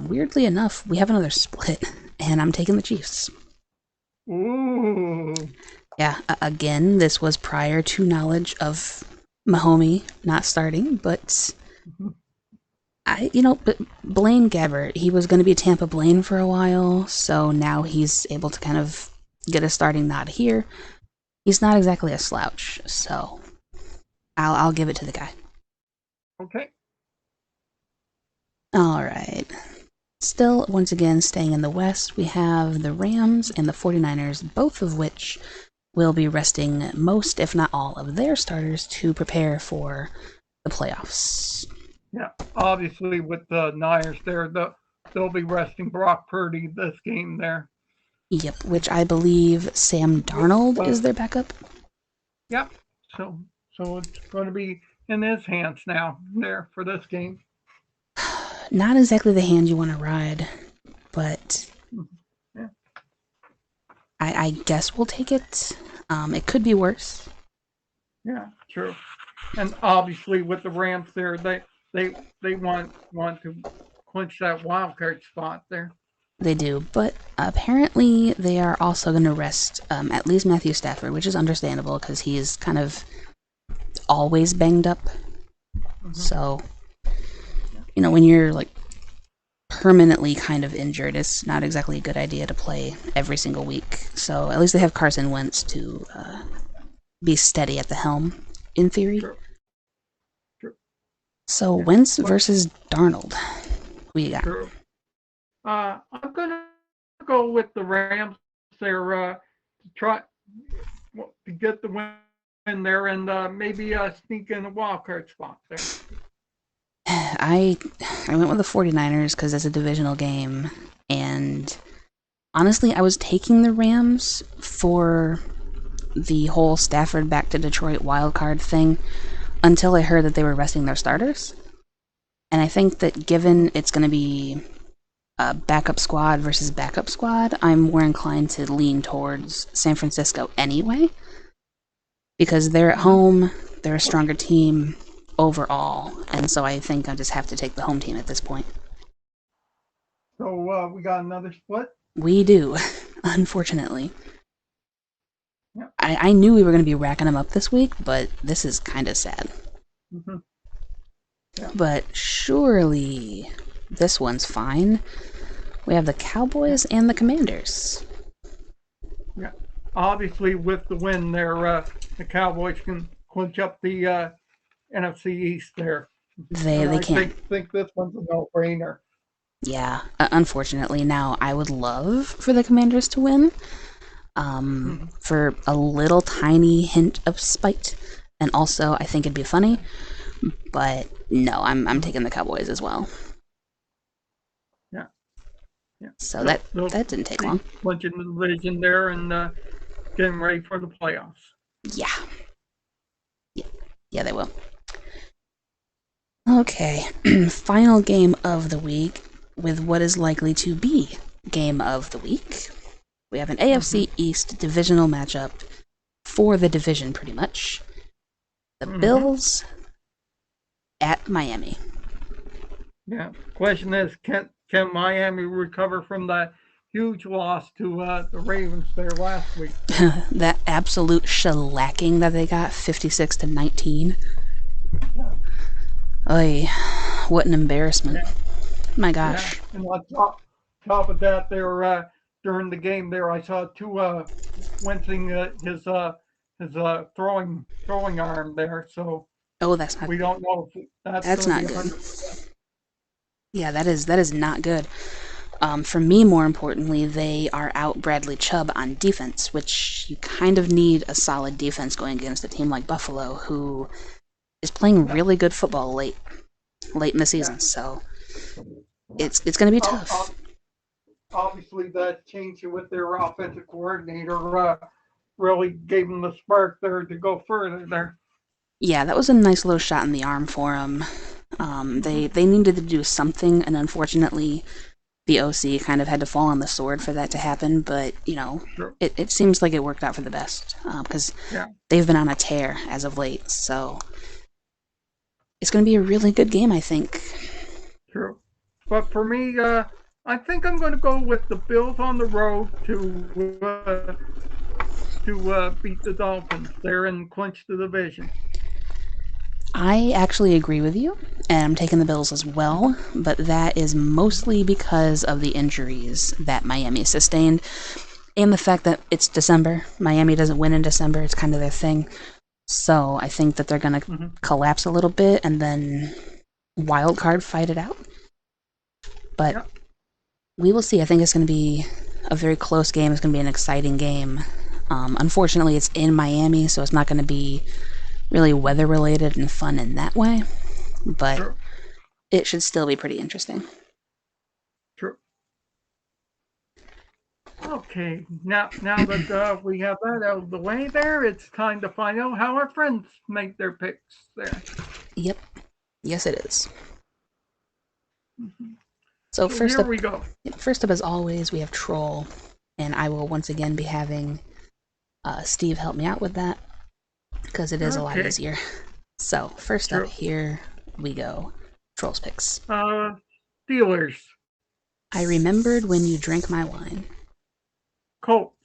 weirdly enough, we have another split, and I'm taking the Chiefs. Ooh. Yeah, again, this was prior to knowledge of Mahomie not starting, but but Blaine Gabbert, he was going to be Tampa Blaine for a while, so now he's able to kind of get a starting nod here. He's not exactly a slouch, so I'll give it to the guy. Okay. All right. Still, once again, staying in the West, we have the Rams and the 49ers, both of which will be resting most, if not all, of their starters to prepare for the playoffs. Yeah, obviously with the Niners there, they'll be resting Brock Purdy this game there. Yep, which I believe Sam Darnold is their backup. Yep. So it's going to be in his hands now there for this game. Not exactly the hand you want to ride, but yeah. I guess we'll take it. It could be worse. Yeah, true. And obviously with the Rams there, they want to clinch that wild card spot there. They do, but apparently they are also going to rest at least Matthew Stafford, which is understandable because he is kind of always banged up. So, when you're like permanently kind of injured, it's not exactly a good idea to play every single week. So at least they have Carson Wentz to be steady at the helm, in theory. True. So Wentz versus Darnold. Who you got? True. I'm gonna go with the Rams there to try to get the win there and maybe sneak in a wild card spot there. I went with the 49ers because it's a divisional game, and honestly, I was taking the Rams for the whole Stafford back to Detroit wildcard thing until I heard that they were resting their starters. And I think that given it's going to be backup squad versus backup squad, I'm more inclined to lean towards San Francisco anyway, because they're at home, they're a stronger team overall, and so I think I just have to take the home team at this point. So we got another split? We do, unfortunately. Yeah. I knew we were going to be racking them up this week, but this is kind of sad. Yeah. But surely this one's fine. We have the Cowboys and the Commanders. Yeah. Obviously, with the win there, the Cowboys can clinch up the NFC East there. They can't. I think this one's a no-brainer. Yeah, unfortunately. Now, I would love for the Commanders to win, for a little tiny hint of spite, and also I think it'd be funny. But no, I'm taking the Cowboys as well. Yeah. So that didn't take long. Clinching the division there and getting ready for the playoffs. Yeah, they will. Okay, final game of the week with what is likely to be game of the week. We have an AFC East divisional matchup for the division, pretty much. The Bills at Miami. Yeah. Question is, can Miami recover from that huge loss to the Ravens there last week? That absolute shellacking that they got, 56-19. Yeah. Oy, what an embarrassment. Yeah. My gosh. Yeah. And on top of that, there during the game there, I saw two wincing his throwing arm there. So that's not. We don't know if that's not good. 100%. Yeah, that is not good. For me, more importantly, they are out Bradley Chubb on defense, which you kind of need a solid defense going against a team like Buffalo, who is playing really good football late in the season. So it's going to be tough. Obviously, that change with their offensive coordinator really gave them the spark there to go further there. Yeah, that was a nice little shot in the arm for him. They needed to do something, and unfortunately, the OC kind of had to fall on the sword for that to happen. But Sure. it seems like it worked out for the best because they've been on a tear as of late. So it's going to be a really good game, I think. True, but for me, I think I'm going to go with the Bills on the road to beat the Dolphins there and clinch the division. I actually agree with you, and I'm taking the Bills as well, but that is mostly because of the injuries that Miami sustained and the fact that it's December. Miami doesn't win in December. It's kind of their thing. So I think that they're going to collapse a little bit and then wild card fight it out. But we will see. I think it's going to be a very close game. It's going to be an exciting game. Unfortunately, it's in Miami, so it's not going to be really weather related and fun in that way, but it should still be pretty interesting. True. Okay, now that we have that out of the way there, it's time to find out how our friends make their picks there. Yep. Yes, it is. So first up, we go. First up, as always, we have Troll, and I will once again be having Steve help me out with that, because it is a lot easier. So, first up, here we go. Trolls picks. Steelers. I remembered when you drank my wine. Colts.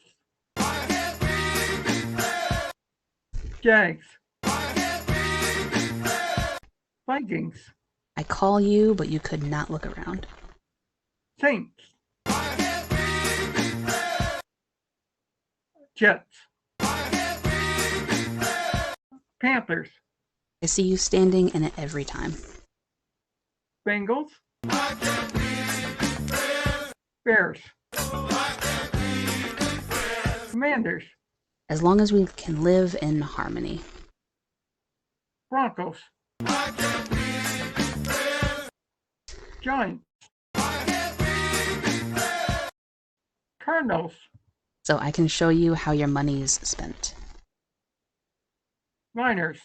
Jags. Vikings. I call you, but you could not look around. Saints. Jets. Panthers. I see you standing in it every time. Bengals. Bears. Commanders. As long as we can live in harmony. Broncos. Giants. Cardinals. So I can show you how your money's spent. Niners.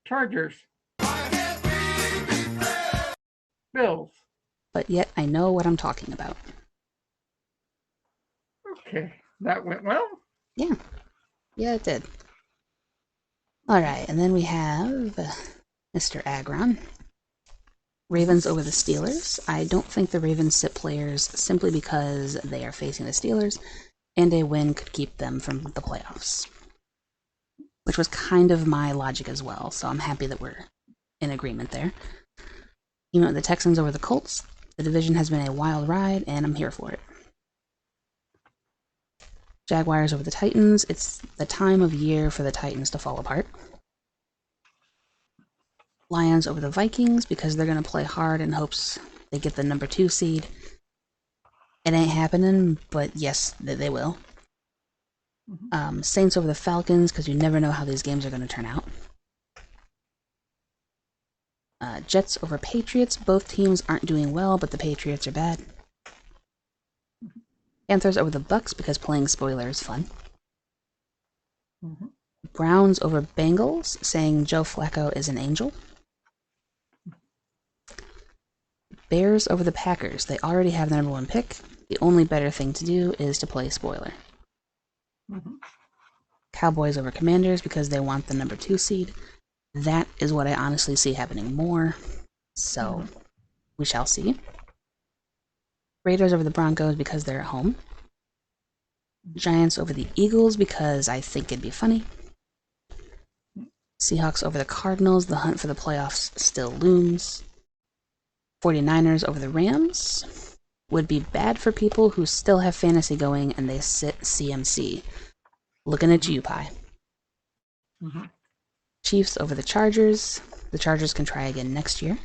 Chargers. Bills. but yet I know what I'm talking about. Okay, that went well. Yeah, it did. All right, and then we have Mr. Agron. Ravens over the Steelers. I don't think the Ravens sit players simply because they are facing the Steelers, and a win could keep them from the playoffs. Which was kind of my logic as well, so I'm happy that we're in agreement there. You know, the Texans over the Colts. The division has been a wild ride, and I'm here for it. Jaguars over the Titans. It's the time of year for the Titans to fall apart. Lions over the Vikings because they're going to play hard in hopes they get the number 2 seed. It ain't happening, but yes, they will. Saints over the Falcons because you never know how these games are going to turn out. Jets over Patriots. Both teams aren't doing well, but the Patriots are bad. Panthers over the Bucks because playing spoiler is fun. Browns over Bengals, saying Joe Flacco is an angel. Bears over the Packers. They already have the number 1 pick. The only better thing to do is to play spoiler. Cowboys over Commanders because they want the number 2 seed. That is what I honestly see happening more. So, we shall see. Raiders over the Broncos because they're at home. Giants over the Eagles because I think it'd be funny. Seahawks over the Cardinals. The hunt for the playoffs still looms. 49ers over the Rams would be bad for people who still have fantasy going and they sit CMC. Looking at you, Pie. Chiefs over the Chargers. The Chargers can try again next year.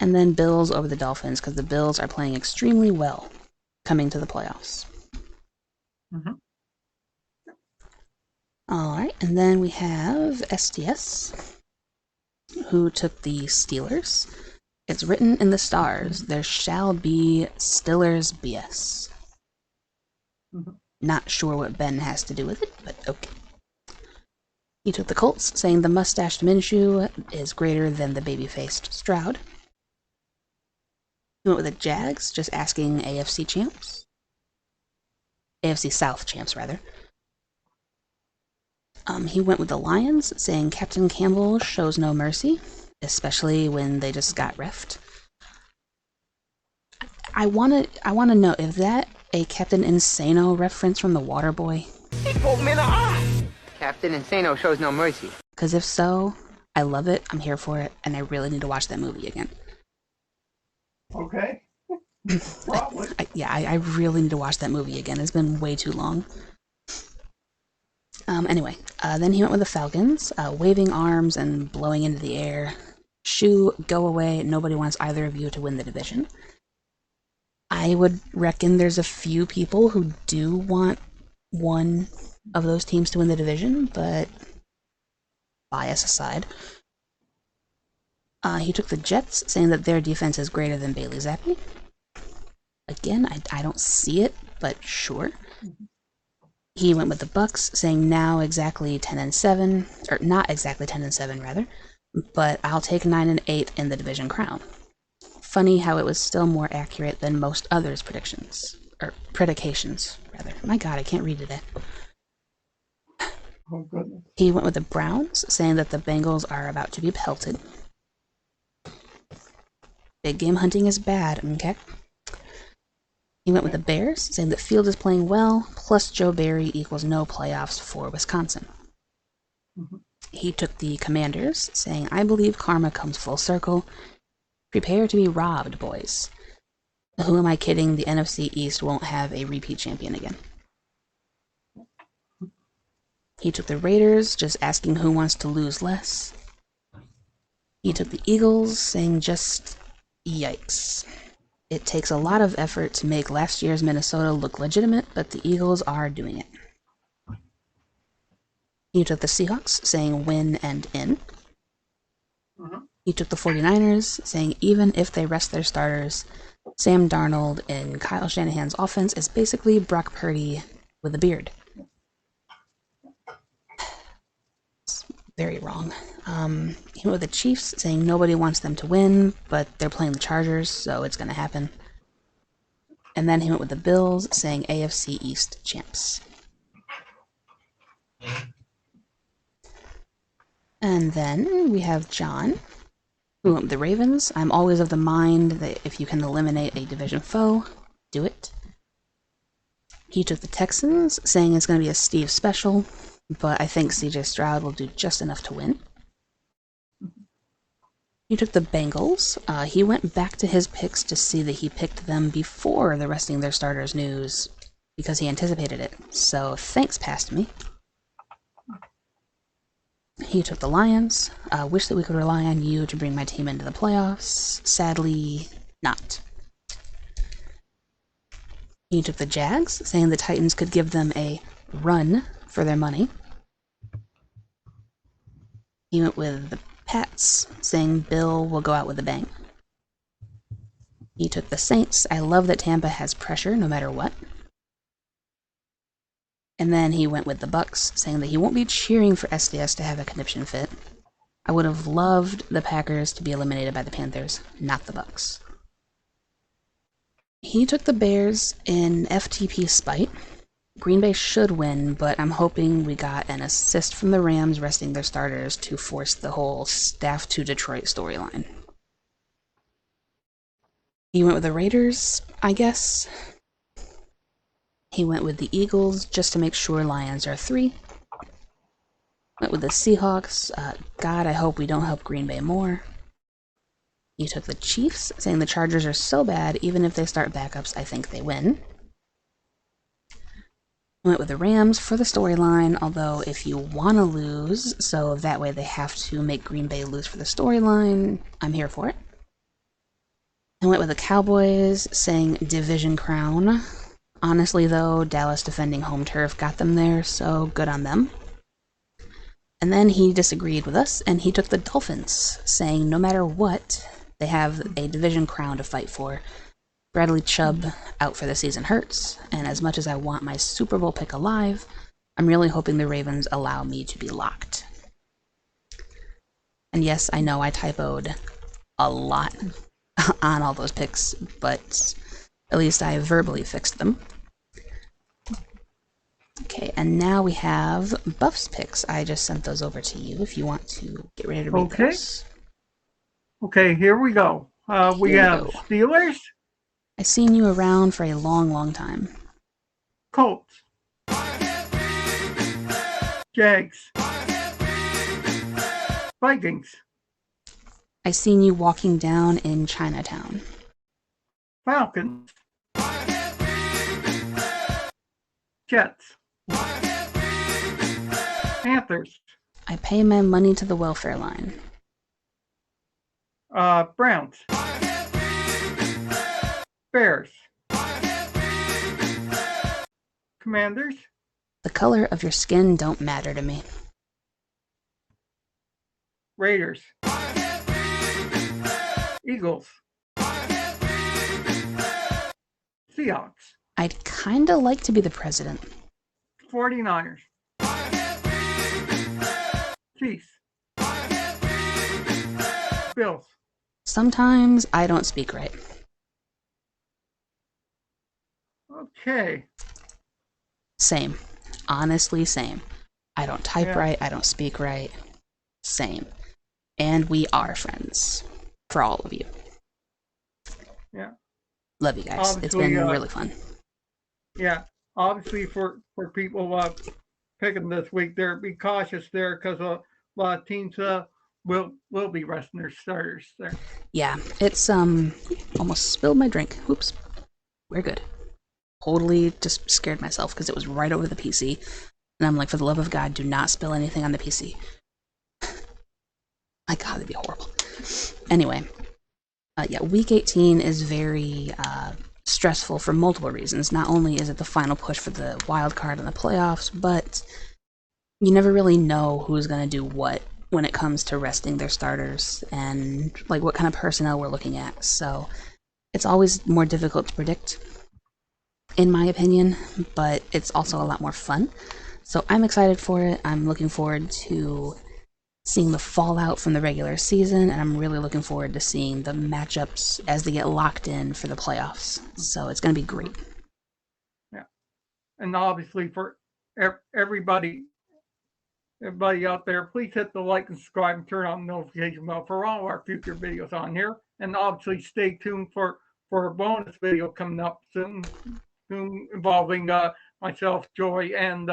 And then Bills over the Dolphins because the Bills are playing extremely well coming to the playoffs. Alright, and then we have SDS, who took the Steelers. It's written in the stars, there shall be Stillers BS. Not sure what Ben has to do with it, but okay. He took the Colts, saying the mustached Minshew is greater than the baby-faced Stroud. He went with the Jags, just asking AFC champs. AFC South champs, rather. He went with the Lions, saying Captain Campbell shows no mercy, especially when they just got reffed. I wanna know, is that a Captain Insano reference from The Waterboy? He poked me in the eye! Captain Insano shows no mercy. Because if so, I love it, I'm here for it, and I really need to watch that movie again. Okay. Probably. I really need to watch that movie again. It's been way too long. Anyway, then he went with the Falcons, waving arms and blowing into the air. Shoo, go away. Nobody wants either of you to win the division. I would reckon there's a few people who do want one of those teams to win the division, but bias aside. He took the Jets, saying that their defense is greater than Bailey Zappi. Again, I don't see it, but sure. He went with the Bucks, saying now exactly 10-7, or not exactly 10-7 rather, but I'll take 9-8 in the division crown. Funny how it was still more accurate than most others' predictions, or predications rather. My God, I can't read today. Oh goodness. He went with the Browns, saying that the Bengals are about to be pelted. Big game hunting is bad, okay? He went with the Bears, saying that Field is playing well, plus Joe Barry equals no playoffs for Wisconsin. He took the Commanders, saying, I believe karma comes full circle. Prepare to be robbed, boys. Who am I kidding? The NFC East won't have a repeat champion again. He took the Raiders, just asking who wants to lose less. He took the Eagles, saying just yikes. It takes a lot of effort to make last year's Minnesota look legitimate, but the Eagles are doing it. He took the Seahawks, saying win and in. He took the 49ers, saying even if they rest their starters, Sam Darnold in Kyle Shanahan's offense is basically Brock Purdy with a beard. very wrong. He went with the Chiefs, saying nobody wants them to win, but they're playing the Chargers, so it's going to happen. And then he went with the Bills, saying AFC East champs. And then we have John, who went with the Ravens. I'm always of the mind that if you can eliminate a division foe, do it. He took the Texans, saying it's going to be a Steve special, but I think CJ Stroud will do just enough to win. He took the Bengals. He went back to his picks to see that he picked them before the resting their starters news, because he anticipated it. So thanks, past me. He took the Lions. Wish that we could rely on you to bring my team into the playoffs. Sadly, not. He took the Jags, saying the Titans could give them a run for their money. He went with the Pats, saying Bill will go out with a bang. He took the Saints. I love that Tampa has pressure no matter what. And then he went with the Bucks, saying that he won't be cheering for SDS to have a conniption fit. I would have loved the Packers to be eliminated by the Panthers, not the Bucks. He took the Bears in FTP spite. Green Bay should win, but I'm hoping we got an assist from the Rams resting their starters to force the whole staff to Detroit storyline. He went with the Raiders, I guess. He went with the Eagles just to make sure Lions are 3. Went with the Seahawks. God, I hope we don't help Green Bay more. He took the Chiefs, saying the Chargers are so bad, even if they start backups, I think they win. Went with the Rams for the storyline, although if you want to lose, so that way they have to make Green Bay lose for the storyline, I'm here for it. I went with the Cowboys, saying division crown. Honestly, though, Dallas defending home turf got them there, so good on them. And then he disagreed with us, and he took the Dolphins, saying no matter what, they have a division crown to fight for. Bradley Chubb out for the season hurts, and as much as I want my Super Bowl pick alive, I'm really hoping the Ravens allow me to be locked. And yes, I know I typoed a lot on all those picks, but at least I verbally fixed them. Okay, and now we have Buff's picks. I just sent those over to you if you want to get ready to read those. Okay, here we go. We have Steelers. I've seen you around for a long, long time. Colts. Jags. Vikings. I've seen you walking down in Chinatown. Falcons. Jets. Panthers. I pay my money to the welfare line. Browns. Bears. Commanders. The color of your skin don't matter to me. Raiders. Eagles. Seahawks. I'd kinda like to be the president. 49ers. Chiefs. Bills. Sometimes I don't speak right. Okay. Same. Honestly, same. I don't type right, I don't speak right. Same. And we are friends. For all of you. Yeah. Love you guys. Obviously, it's been really fun. Yeah. Obviously, for people picking this week, be cautious there because a lot of teams will be resting their starters there. Yeah. It's almost spilled my drink. Oops. We're good. Totally just scared myself because it was right over the PC. And I'm like, for the love of God, do not spill anything on the PC. My God, that'd be horrible. Anyway, yeah, week 18 is very stressful for multiple reasons. Not only is it the final push for the wild card in the playoffs, but you never really know who's going to do what when it comes to resting their starters and like what kind of personnel we're looking at. So it's always more difficult to predict, in my opinion, but it's also a lot more fun. So I'm excited for it. I'm looking forward to seeing the fallout from the regular season, and I'm really looking forward to seeing the matchups as they get locked in for the playoffs. So it's going to be great. Yeah, and obviously for everybody out there, please hit the like and subscribe and turn on the notification bell for all our future videos on here. And obviously stay tuned for a bonus video coming up soon involving myself, Joy, and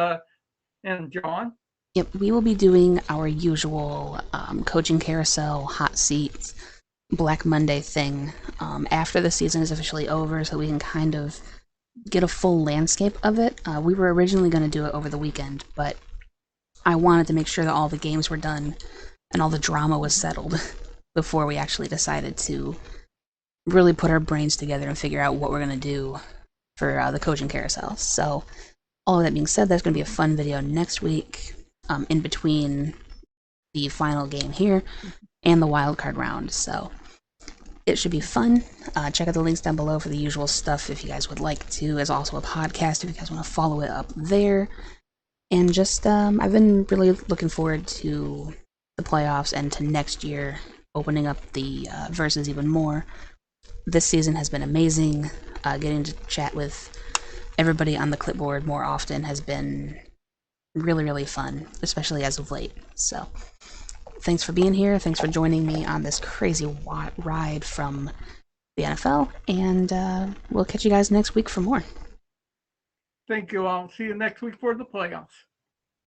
John. Yep, we will be doing our usual coaching carousel, hot seats, Black Monday thing after the season is officially over, so we can kind of get a full landscape of it. We were originally going to do it over the weekend, but I wanted to make sure that all the games were done and all the drama was settled before we actually decided to really put our brains together and figure out what we're going to do for the coaching carousel. So all of that being said, there's going to be a fun video next week in between the final game here and the wildcard round. So it should be fun. Check out the links down below for the usual stuff if you guys would like to. There's also a podcast if you guys want to follow it up there. And just, I've been really looking forward to the playoffs and to next year opening up the verses even more. This season has been amazing. Getting to chat with everybody on the clipboard more often has been really, really fun, especially as of late. So thanks for being here. Thanks for joining me on this crazy ride from the NFL. And we'll catch you guys next week for more. Thank you all. See you next week for the playoffs.